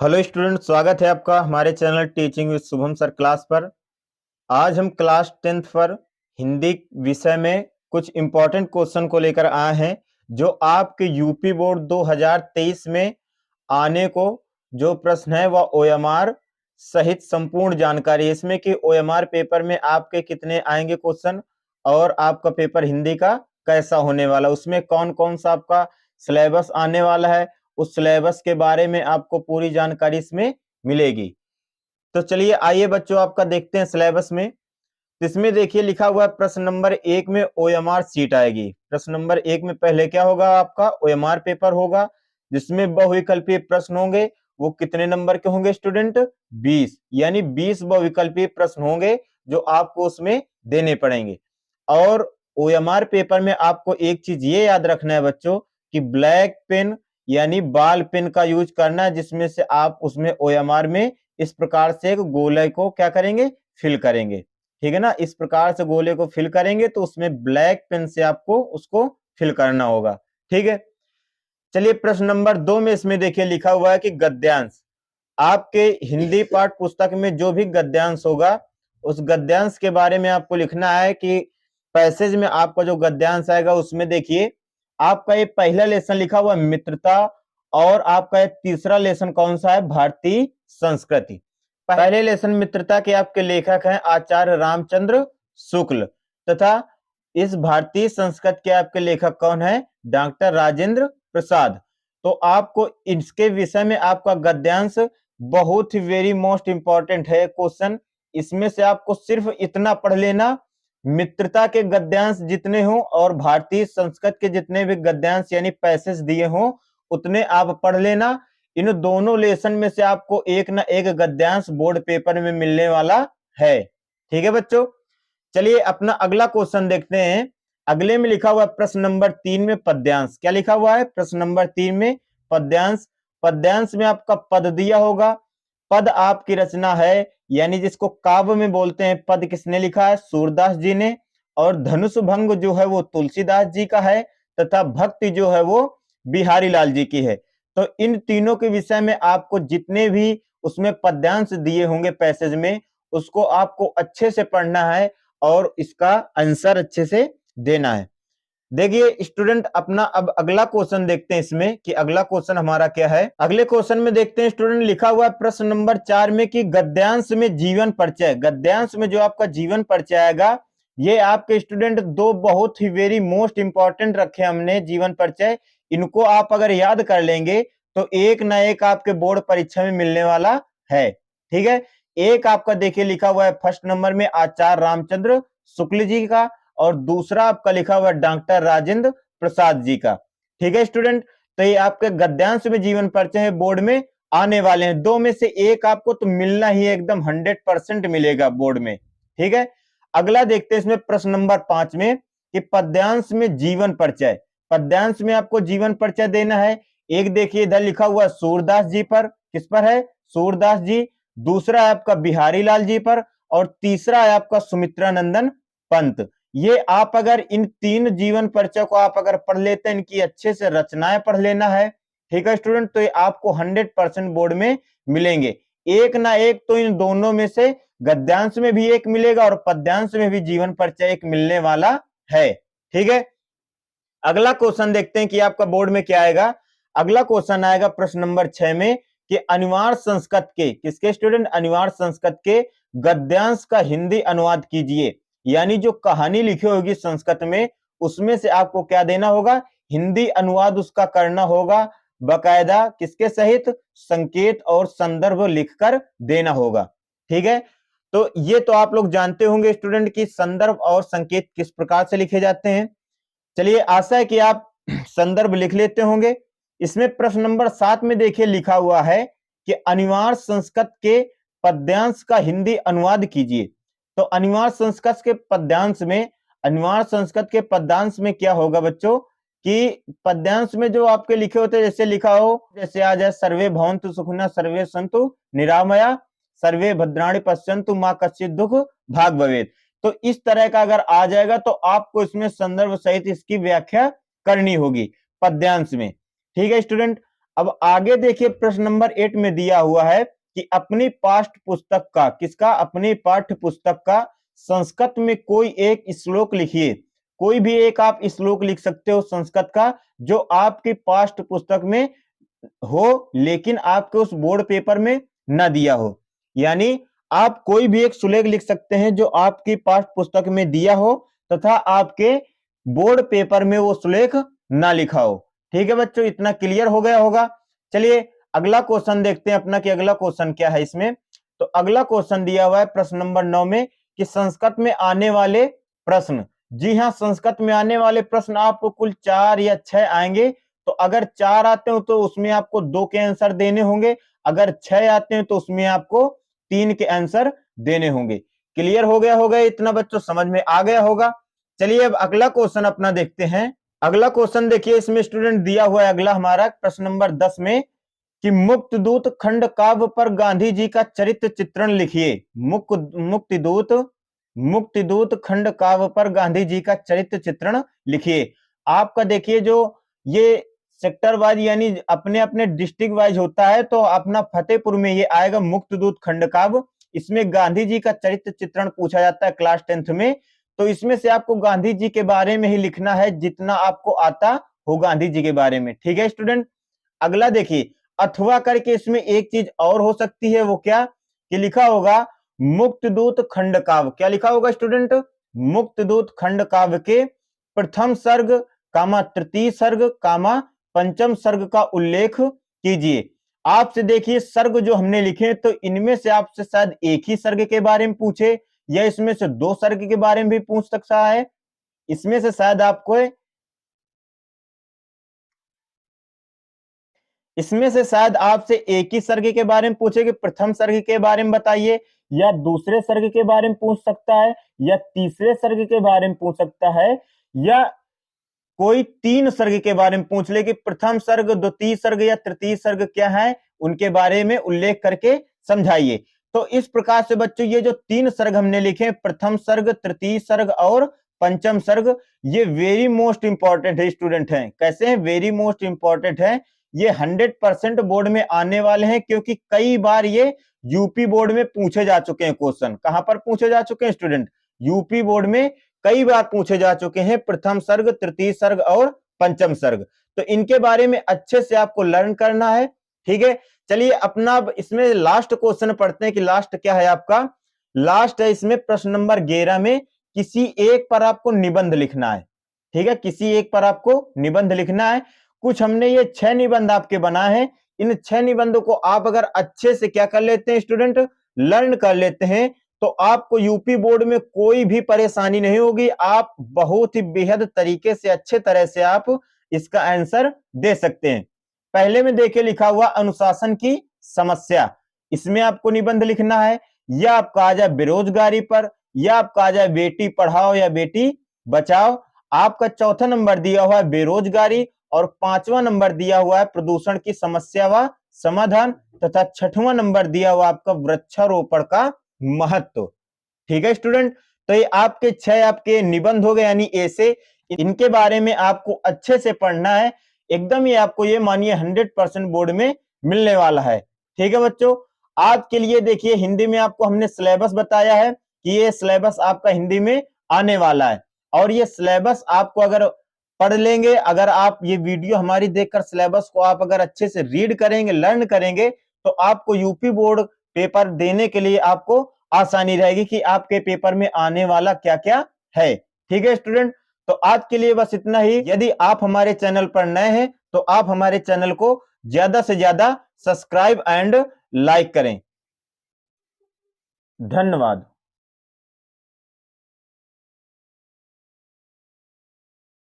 Hello student, स्वागत है आपका हमारे channel teaching with Shubham sir class पर। आज हम क्लास 10th पर हिंदी विषय में कुछ इंपॉर्टेंट क्वेश्चन को लेकर आए हैं जो आपके यूपी बोर्ड 2023 में आने को जो प्रश्न है वह ओएमआर सहित संपूर्ण जानकारी है इसमें कि ओएमआर पेपर में आपके कितने आएंगे क्वेश्चन और आपका पेपर हिंदी का कैसा होने वाला, उसमें कौन कौन सा आपका सिलेबस आने वाला है, उस सिलेबस के बारे में आपको पूरी जानकारी इसमें मिलेगी। तो चलिए आइए बच्चों आपका देखते हैं सिलेबस में। इसमें देखिए लिखा हुआ है प्रश्न नंबर 1 में ओएमआर सीट आएगी। प्रश्न नंबर 1 में पहले क्या होगा, आपका ओएमआर पेपर होगा जिसमें बहुविकल्पीय प्रश्न होंगे। वो कितने नंबर के होंगे स्टूडेंट? 20, यानी 20 बहुविकल्पीय प्रश्न होंगे जो आपको उसमें देने पड़ेंगे। और ओएमआर पेपर में आपको एक चीज ये याद रखना है बच्चों कि ब्लैक पेन यानी बाल पेन का यूज करना है, जिसमें से आप उसमें ओएमआर में इस प्रकार से एक गोले को क्या करेंगे, फिल करेंगे। ठीक है ना, इस प्रकार से गोले को फिल करेंगे तो उसमें ब्लैक पेन से आपको उसको फिल करना होगा। ठीक है, चलिए प्रश्न नंबर 2 में इसमें देखिए लिखा हुआ है कि गद्यांश। आपके हिंदी पाठ पुस्तक में जो भी गद्यांश होगा उस गद्यांश के बारे में आपको लिखना है कि पैसेज में आपका जो गद्यांश आएगा उसमें देखिए आपका ये पहला लेसन लिखा हुआ मित्रता और आपका ये तीसरा लेसन कौन सा है, भारतीय संस्कृति। पहले लेसन मित्रता के आपके लेखक हैं आचार्य रामचंद्र शुक्ल तथा इस भारतीय संस्कृत के आपके लेखक कौन है, डॉक्टर राजेंद्र प्रसाद। तो आपको इसके विषय में आपका गद्यांश बहुत ही वेरी मोस्ट इंपॉर्टेंट है क्वेश्चन। इसमें से आपको सिर्फ इतना पढ़ लेना, मित्रता के गद्यांश जितने हों और भारतीय संस्कृत के जितने भी गद्यांश यानी पैसेज दिए हों उतने आप पढ़ लेना। इन दोनों लेसन में से आपको एक ना एक गद्यांश बोर्ड पेपर में मिलने वाला है। ठीक है बच्चों, चलिए अपना अगला क्वेश्चन देखते हैं। अगले में लिखा हुआ है प्रश्न नंबर 3 में पद्यांश। क्या लिखा हुआ है प्रश्न नंबर 3 में? पद्यांश। पद्यांश में आपका पद दिया होगा। पद आपकी रचना है यानी जिसको काव्य में बोलते हैं, पद किसने लिखा है, सूरदास जी ने। और धनुष भंग जो है वो तुलसीदास जी का है तथा भक्ति जो है वो बिहारी लाल जी की है। तो इन तीनों के विषय में आपको जितने भी उसमें पद्यांश दिए होंगे पैसेज में उसको आपको अच्छे से पढ़ना है और इसका आंसर अच्छे से देना है। देखिए स्टूडेंट अपना अब अगला क्वेश्चन देखते हैं इसमें कि अगला क्वेश्चन हमारा क्या है। अगले क्वेश्चन में देखते हैं स्टूडेंट लिखा हुआ है प्रश्न नंबर 4 में कि गद्यांश में जीवन परिचय। गद्यांश में जो आपका जीवन परिचय आएगा ये आपके स्टूडेंट दो बहुत ही वेरी मोस्ट इंपॉर्टेंट रखे हमने जीवन परिचय। इनको आप अगर याद कर लेंगे तो एक ना एक आपके बोर्ड परीक्षा में मिलने वाला है। ठीक है, एक आपका देखिए लिखा हुआ है फर्स्ट नंबर में आचार्य रामचंद्र शुक्ल जी का और दूसरा आपका लिखा हुआ डॉक्टर राजेंद्र प्रसाद जी का। ठीक है स्टूडेंट, तो ये आपके गद्यांश में जीवन परिचय है बोर्ड में आने वाले हैं। दो में से एक आपको तो मिलना ही एकदम 100% मिलेगा बोर्ड में। ठीक है, अगला देखते हैं इसमें प्रश्न नंबर 5 में कि पद्यांश में जीवन परिचय। पद्यांश में आपको जीवन परिचय देना है। एक देखिए इधर लिखा हुआ सूरदास जी पर, किस पर है, सूरदास जी। दूसरा है आपका बिहारी लाल जी पर और तीसरा है आपका सुमित्रा नंदन पंत। ये आप अगर इन तीन जीवन परिचय को आप अगर पढ़ लेते हैं, इनकी अच्छे से रचनाएं पढ़ लेना है। ठीक है स्टूडेंट, तो ये आपको 100% बोर्ड में मिलेंगे। एक ना एक तो इन दोनों में से गद्यांश में भी एक मिलेगा और पद्यांश में भी जीवन परिचय एक मिलने वाला है। ठीक है, अगला क्वेश्चन देखते हैं कि आपका बोर्ड में क्या आएगा। अगला क्वेश्चन आएगा प्रश्न नंबर 6 में कि अनिवार्य संस्कृत के, किसके स्टूडेंट, अनिवार्य संस्कृत के गद्यांश का हिंदी अनुवाद कीजिए। यानी जो कहानी लिखी होगी संस्कृत में उसमें से आपको क्या देना होगा, हिंदी अनुवाद उसका करना होगा बकायदा, किसके सहित, संकेत और संदर्भ लिखकर देना होगा। ठीक है, तो ये तो आप लोग जानते होंगे स्टूडेंट कि संदर्भ और संकेत किस प्रकार से लिखे जाते हैं। चलिए आशा है कि आप संदर्भ लिख लेते होंगे। इसमें प्रश्न नंबर 7 में देखिए लिखा हुआ है कि अनिवार्य संस्कृत के पद्यांश का हिंदी अनुवाद कीजिए। तो अनिवार्य संस्कृत के पद्यांश में, अनिवार्य संस्कृत के पद्यांश में क्या होगा बच्चों कि पद्यांश में जो आपके लिखे होते हैं, जैसे लिखा हो, जैसे आ जाए सर्वे भवन्तु सुखिनः सर्वे सन्तु निरामया सर्वे भद्राणि पश्यन्तु मा कश्चित् दुःख भाग् भवेत्। तो इस तरह का अगर आ जाएगा तो आपको इसमें संदर्भ सहित इसकी व्याख्या करनी होगी पद्यांश में। ठीक है स्टूडेंट, अब आगे देखिए प्रश्न नंबर 8 में दिया हुआ है कि अपनी पाठ्य पुस्तक का, किसका, अपनी पाठ्य पुस्तक का संस्कृत में कोई एक श्लोक लिखिए। कोई भी एक आप श्लोक लिख सकते हो संस्कृत का जो आपकी पाठ्य पुस्तक में हो लेकिन आपके उस बोर्ड पेपर में न दिया हो। यानी आप कोई भी एक सुलेख लिख सकते हैं जो आपकी पाठ्य पुस्तक में दिया हो तथा आपके बोर्ड पेपर में वो सुलेख ना लिखा हो। ठीक है बच्चों, इतना क्लियर हो गया होगा। चलिए अगला क्वेश्चन देखते हैं अपना कि अगला क्वेश्चन क्या है इसमें। तो अगला क्वेश्चन दिया हुआ है प्रश्न नंबर 9 में कि संस्कृत में आने वाले प्रश्न। जी हाँ, संस्कृत में आने वाले प्रश्न आपको कुल 4 या 6 आएंगे। तो अगर 4 आते हो तो उसमें आपको 2 के आंसर देने होंगे, अगर 6 आते हैं तो उसमें आपको 3 के आंसर देने होंगे। क्लियर हो गया होगा इतना बच्चों, समझ में आ गया होगा। चलिए अब अगला क्वेश्चन अपना देखते हैं। अगला क्वेश्चन देखिए इसमें स्टूडेंट दिया हुआ है अगला हमारा प्रश्न नंबर 10 में कि मुक्तिदूत खंड काव्य पर गांधी जी का चरित्र चित्रण लिखिए। मुक्तिदूत खंड काव्य पर गांधी जी का चरित्र चित्रण लिखिए। आपका देखिए जो ये सेक्टर वाइज यानी अपने अपने डिस्ट्रिक्ट वाइज होता है, तो अपना फतेहपुर में ये आएगा मुक्तिदूत खंड काव्य। इसमें गांधी जी का चरित्र चित्रण पूछा जाता है क्लास 10th में। तो इसमें से आपको गांधी जी के बारे में ही लिखना है जितना आपको आता हो गांधी जी के बारे में। ठीक है स्टूडेंट, अगला देखिए अथवा करके इसमें एक चीज और हो सकती है, वो क्या कि लिखा होगा मुक्तिदूत खंड काव्य। क्या लिखा होगा स्टूडेंट? मुक्तिदूत खंड काव्य के प्रथम सर्ग कामा तृतीय सर्ग कामा पंचम सर्ग का उल्लेख कीजिए। आपसे देखिए सर्ग जो हमने लिखे तो इनमें से आपसे शायद एक ही सर्ग के बारे में पूछे या इसमें से 2 सर्ग के बारे में भी पूछ सकता है। इसमें से शायद आपको इसमें से शायद आपसे एक ही सर्ग के बारे में पूछे कि प्रथम सर्ग के बारे में बताइए, या दूसरे सर्ग के बारे में पूछ सकता है, या तीसरे सर्ग के बारे में पूछ सकता है, या कोई 3 सर्ग के बारे में पूछ ले कि प्रथम सर्ग, द्वितीय सर्ग या तृतीय सर्ग क्या है, उनके बारे में उल्लेख करके समझाइए। तो इस प्रकार से बच्चों ये जो 3 सर्ग हमने लिखे, प्रथम सर्ग, तृतीय सर्ग और पंचम सर्ग, ये वेरी मोस्ट इंपॉर्टेंट है स्टूडेंट हैं। कैसे हैं? वेरी मोस्ट इंपॉर्टेंट है। ये 100% बोर्ड में आने वाले हैं क्योंकि कई बार ये यूपी बोर्ड में पूछे जा चुके हैं क्वेश्चन। कहां पर पूछे जा चुके हैं स्टूडेंट? यूपी बोर्ड में कई बार पूछे जा चुके हैं प्रथम सर्ग, तृतीय सर्ग और पंचम सर्ग। तो इनके बारे में अच्छे से आपको लर्न करना है। ठीक है, चलिए अपना इसमें लास्ट क्वेश्चन पढ़ते हैं कि लास्ट क्या है आपका। लास्ट है इसमें प्रश्न नंबर 11 में किसी एक पर आपको निबंध लिखना है। ठीक है, किसी एक पर आपको निबंध लिखना है। कुछ हमने ये 6 निबंध आपके बनाए हैं। इन 6 निबंधों को आप अगर अच्छे से क्या कर लेते हैं स्टूडेंट, लर्न कर लेते हैं, तो आपको यूपी बोर्ड में कोई भी परेशानी नहीं होगी। आप बहुत ही बेहद तरीके से अच्छे तरह से आप इसका आंसर दे सकते हैं। पहले में देखिए लिखा हुआ अनुशासन की समस्या, इसमें आपको निबंध लिखना है। या आपका आ जाए बेरोजगारी पर, या आपका आ जाए बेटी पढ़ाओ या बेटी बचाओ। आपका चौथा नंबर दिया हुआ है बेरोजगारी और 5वां नंबर दिया हुआ है प्रदूषण की समस्या व समाधान, तथा 6वां नंबर दिया हुआ आपका वृक्षारोपण का महत्व। ठीक है स्टूडेंट, तो ये आपके 6 आपके निबंध हो गए यानी ऐसे। इनके बारे में आपको अच्छे से पढ़ना है। एकदम ही आपको ये मानिए 100% बोर्ड में मिलने वाला है। ठीक है बच्चों, आज के लिए देखिए हिंदी में आपको हमने सिलेबस बताया है कि ये सिलेबस आपका हिंदी में आने वाला है। और ये सिलेबस आपको अगर पढ़ लेंगे, अगर आप ये वीडियो हमारी देखकर सिलेबस को आप अगर अच्छे से रीड करेंगे, लर्न करेंगे, तो आपको यूपी बोर्ड पेपर देने के लिए आपको आसानी रहेगी कि आपके पेपर में आने वाला क्या क्या है। ठीक है स्टूडेंट, तो आज के लिए बस इतना ही। यदि आप हमारे चैनल पर नए हैं तो आप हमारे चैनल को ज्यादा से ज्यादा सब्सक्राइब एंड लाइक करें। धन्यवाद।